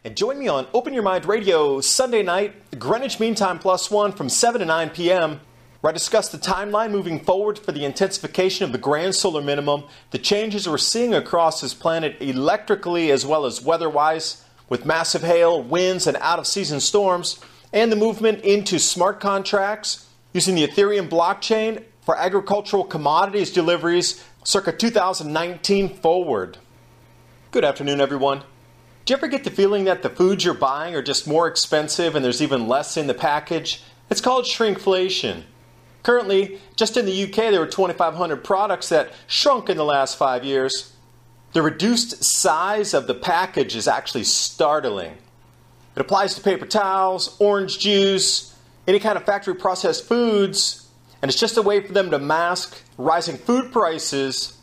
And join me on Open Your Mind Radio Sunday night, Greenwich Mean Time +1 from 7 to 9 p.m., where I discuss the timeline moving forward for the intensification of the grand solar minimum, the changes we're seeing across this planet electrically as well as weather-wise, with massive hail, winds, and out-of-season storms, and the movement into smart contracts using the Ethereum blockchain for agricultural commodities deliveries circa 2019 forward. Good afternoon, everyone. Do you ever get the feeling that the foods you're buying are just more expensive and there's even less in the package? It's called shrinkflation. Currently, just in the UK, there were 2,500 products that shrunk in the last 5 years. The reduced size of the package is actually startling. It applies to paper towels, orange juice, any kind of factory processed foods, and it's just a way for them to mask rising food prices.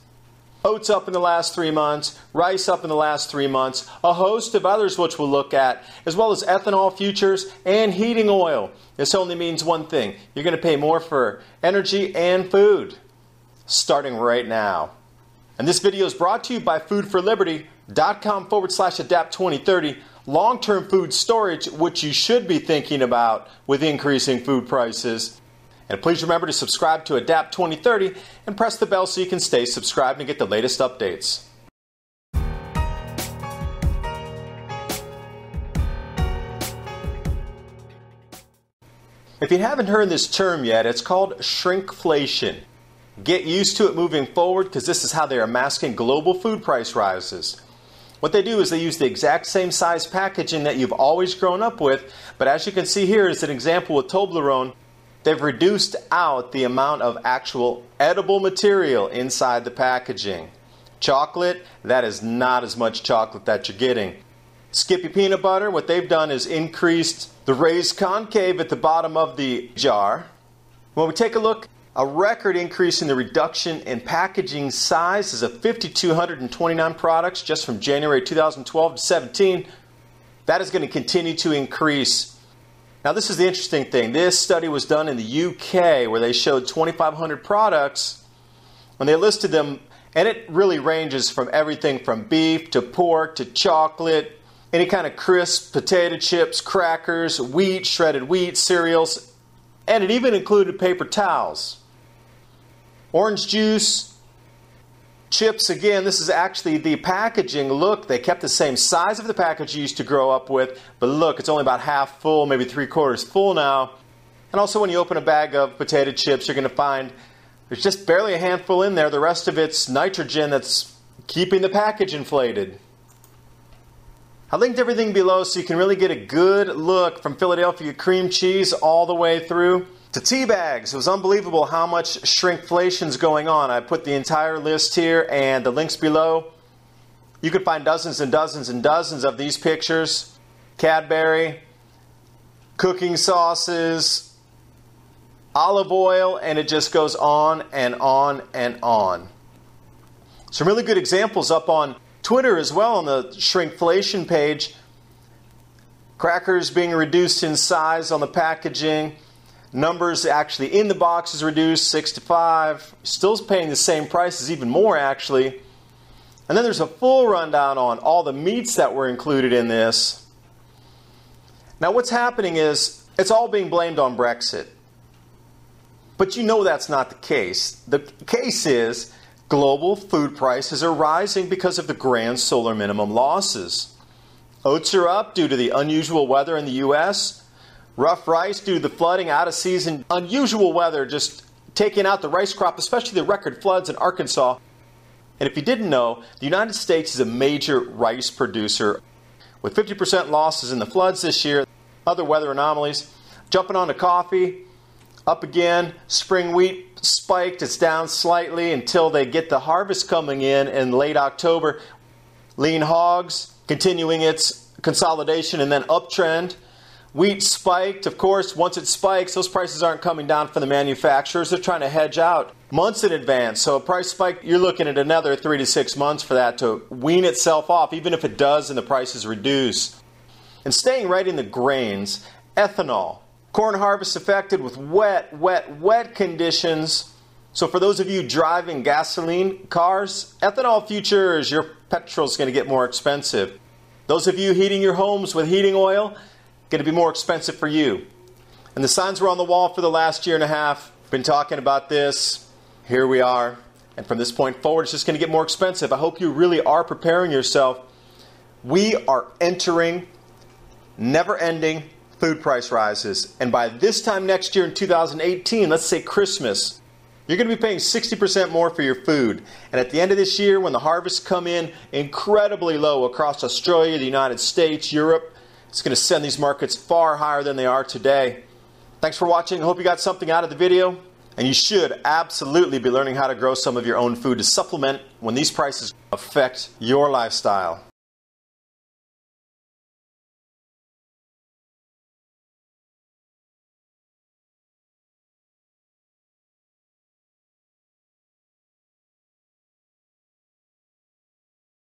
Oats up in the last 3 months, rice up in the last 3 months, a host of others which we'll look at, as well as ethanol futures and heating oil. This only means one thing: you're going to pay more for energy and food, starting right now. And this video is brought to you by foodforliberty.com/adapt2030, long-term food storage, which you should be thinking about with increasing food prices. And please remember to subscribe to Adapt 2030 and press the bell so you can stay subscribed and get the latest updates. If you haven't heard this term yet, it's called shrinkflation. Get used to it moving forward, because this is how they are masking global food price rises. What they do is they use the exact same size packaging that you've always grown up with, but as you can see here is an example with Toblerone. They've reduced out the amount of actual edible material inside the packaging. Chocolate, that is not as much chocolate that you're getting. Skippy peanut butter, what they've done is increased the raised concave at the bottom of the jar. When we take a look, a record increase in the reduction in packaging sizes of 5,229 products just from January 2012 to 17. That is going to continue to increase. Now, this is the interesting thing. This study was done in the UK where they showed 2,500 products and they listed them, and it really ranges from everything from beef to pork to chocolate, any kind of crisp potato chips, crackers, wheat, shredded wheat, cereals, and it even included paper towels. Orange juice, chips, again, this is actually the packaging. Look, they kept the same size of the package you used to grow up with, but look, it's only about half full, maybe 3/4 full now. And also when you open a bag of potato chips, you're going to find there's just barely a handful in there. The rest of it's nitrogen that's keeping the package inflated. I linked everything below so you can really get a good look from Philadelphia cream cheese all the way through to tea bags. It was unbelievable how much shrinkflation is going on. I put the entire list here and the links below. You can find dozens and dozens and dozens of these pictures. Cadbury, cooking sauces, olive oil, and it just goes on and on and on. Some really good examples up on Twitter as well on the shrinkflation page. Crackers being reduced in size on the packaging. Numbers actually in the box is reduced 6 to 5. Still paying the same prices, even more actually. And then there's a full rundown on all the meats that were included in this. Now what's happening is it's all being blamed on Brexit. But you know that's not the case. The case is global food prices are rising because of the grand solar minimum losses. Oats are up due to the unusual weather in the U.S., rough rice due to the flooding, out of season, unusual weather just taking out the rice crop, especially the record floods in Arkansas. And if you didn't know, the United States is a major rice producer with 50% losses in the floods this year, other weather anomalies. Jumping on to coffee, up again. Spring wheat spiked, it's down slightly until they get the harvest coming in late October. Lean hogs continuing its consolidation and then uptrend. Wheat spiked, of course. Once it spikes, those prices aren't coming down from the manufacturers. They're trying to hedge out months in advance. So a price spike, you're looking at another 3 to 6 months for that to wean itself off, even if it does and the prices reduce. And staying right in the grains, ethanol. Corn harvest affected with wet conditions. So for those of you driving gasoline cars, ethanol futures, your petrol is going to get more expensive. Those of you heating your homes with heating oil, going to be more expensive for you. And the signs were on the wall for the last year and a half. Been talking about this. Here we are. And from this point forward, it's just going to get more expensive. I hope you really are preparing yourself. We are entering never-ending food price rises. And by this time next year in 2018, let's say Christmas, you're going to be paying 60% more for your food. And at the end of this year, when the harvests come in incredibly low across Australia, the United States, Europe, it's going to send these markets far higher than they are today. Thanks for watching. I hope you got something out of the video. And you should absolutely be learning how to grow some of your own food to supplement when these prices affect your lifestyle.